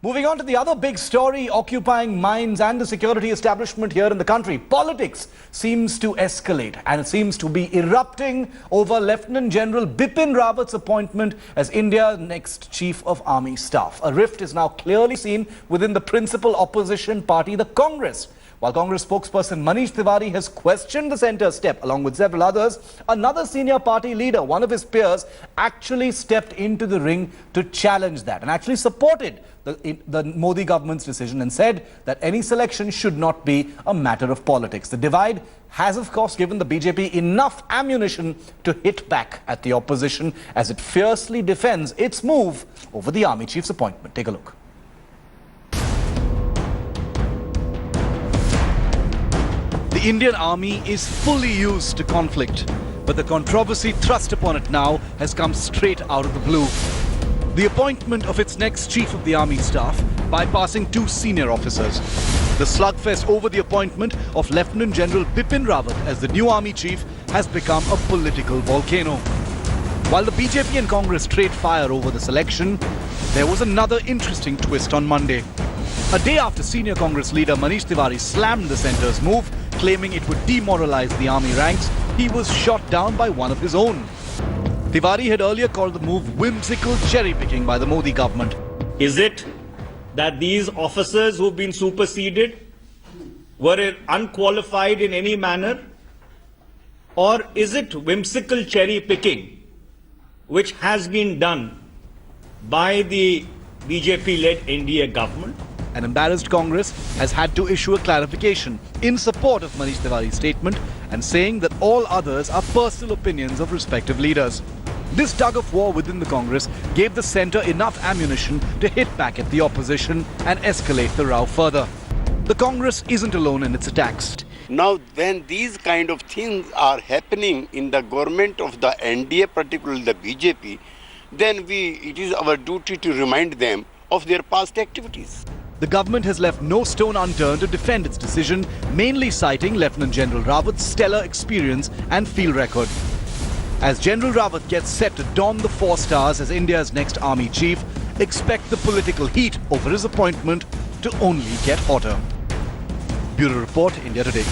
Moving on to the other big story occupying minds and the security establishment here in the country. Politics seems to escalate and it seems to be erupting over Lt General Bipin Rawat's appointment as India's next Chief of Army Staff. A rift is now clearly seen within the principal opposition party, the Congress. While Congress spokesperson Manish Tewari has questioned the centre's step along with several others, another senior party leader, one of his peers, actually stepped into the ring to challenge that and actually supported the Modi government's decision and said that any selection should not be a matter of politics. The divide has, of course, given the BJP enough ammunition to hit back at the opposition as it fiercely defends its move over the army chief's appointment. Take a look. The Indian Army is fully used to conflict, but the controversy thrust upon it now has come straight out of the blue. The appointment of its next Chief of the Army Staff bypassing two senior officers. The slugfest over the appointment of Lt General Bipin Rawat as the new Army Chief has become a political volcano. While the BJP and Congress trade fire over the selection, there was another interesting twist on Monday. A day after senior Congress leader Manish Tewari slammed the centre's move, claiming it would demoralize the army ranks, he was shot down by one of his own. Tewari had earlier called the move whimsical cherry-picking by the Modi government. Is it that these officers who've been superseded were unqualified in any manner? Or is it whimsical cherry-picking which has been done by the BJP-led NDA government? An embarrassed Congress has had to issue a clarification in support of Manish Tewari's statement and saying that all others are personal opinions of respective leaders. This tug of war within the Congress gave the centre enough ammunition to hit back at the opposition and escalate the row further. The Congress isn't alone in its attacks. Now, when these kind of things are happening in the government of the NDA, particularly the BJP, then it is our duty to remind them of their past activities. The government has left no stone unturned to defend its decision, mainly citing Lt General Rawat's stellar experience and field record. As General Rawat gets set to don the 4 stars as India's next army chief, expect the political heat over his appointment to only get hotter. Bureau Report, India Today.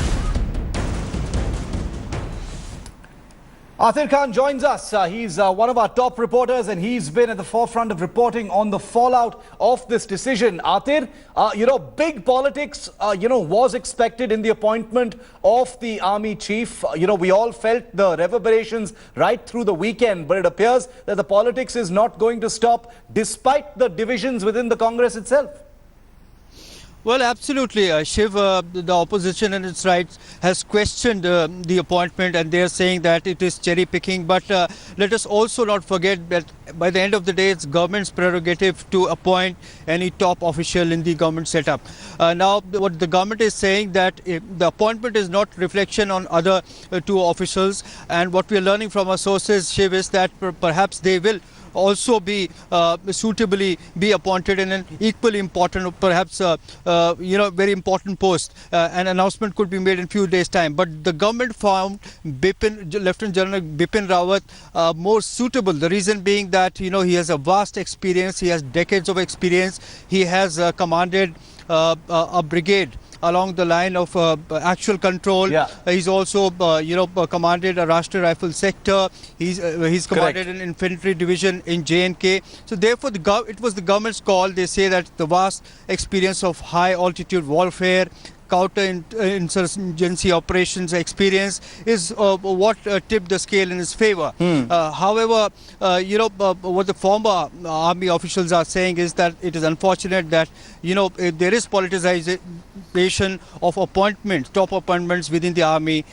Athir Khan joins us. He's one of our top reporters and he's been at the forefront of reporting on the fallout of this decision. Athir, big politics, was expected in the appointment of the army chief. We all felt the reverberations right through the weekend, but it appears that the politics is not going to stop despite the divisions within the Congress itself. Well, absolutely, Shiv. The opposition and its rights has questioned the appointment and they are saying that it is cherry picking. But let us also not forget that by the end of the day, it's government's prerogative to appoint any top official in the government setup. Now, what the government is saying that the appointment is not reflection on other two officials. And what we are learning from our sources, Shiv, is that perhaps they will also be suitably be appointed in an equally important, perhaps very important post. An announcement could be made in few days' time. But the government found Lt General Bipin Rawat more suitable. The reason being that he has a vast experience, he has decades of experience, he has commanded a brigade along the line of actual control. Yeah. He's also, commanded a Rashtriya Rifle sector. He's commanded an infantry division in J&K. So therefore, it was the government's call. They say that the vast experience of high altitude warfare, counter-insurgency operations experience is what tipped the scale in his favor. However, what the former army officials are saying is that it is unfortunate that, there is politicization of appointments, top appointments within the army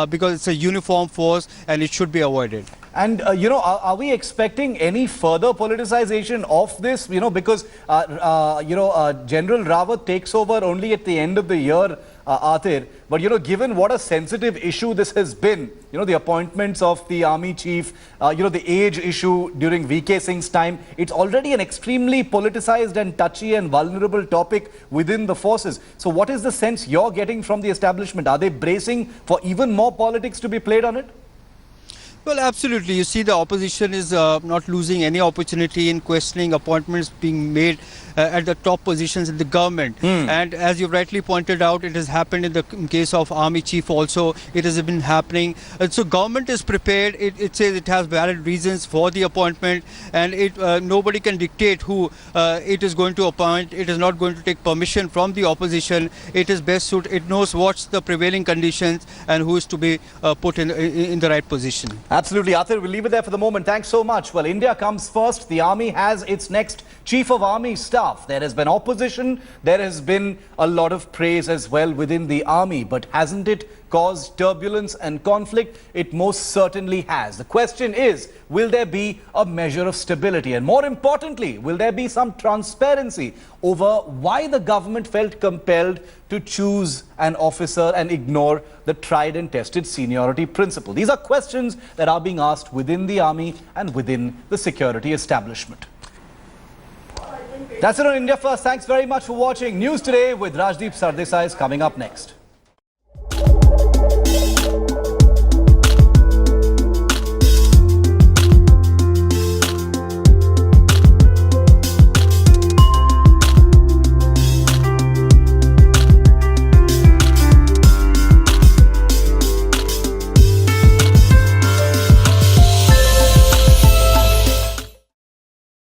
because it's a uniform force and it should be avoided. And, are we expecting any further politicization of this? Because, General Rawat takes over only at the end of the year, Athir. But, given what a sensitive issue this has been, the appointments of the army chief, the age issue during VK Singh's time, it's already an extremely politicized and touchy and vulnerable topic within the forces. So what is the sense you're getting from the establishment? Are they bracing for even more politics to be played on it? Well, absolutely. You see, the opposition is not losing any opportunity in questioning appointments being made at the top positions in the government. And as you rightly pointed out, it has happened in the case of Army Chief also. It has been happening. So government is prepared. It says it has valid reasons for the appointment, and nobody can dictate who it is going to appoint. It is not going to take permission from the opposition. It is best suited. It knows what's the prevailing conditions and who is to be put in the right position. Absolutely. Athir, we'll leave it there for the moment. Thanks so much. Well, India comes first. The army has its next chief of army staff. There has been opposition. There has been a lot of praise as well within the army. But hasn't it caused turbulence and conflict? It most certainly has. The question is, will there be a measure of stability? And more importantly, will there be some transparency over why the government felt compelled to choose an officer and ignore the tried and tested seniority principle? These are questions that are being asked within the army and within the security establishment. That's it on India First. Thanks very much for watching. News Today with Rajdeep Sardesai is coming up next.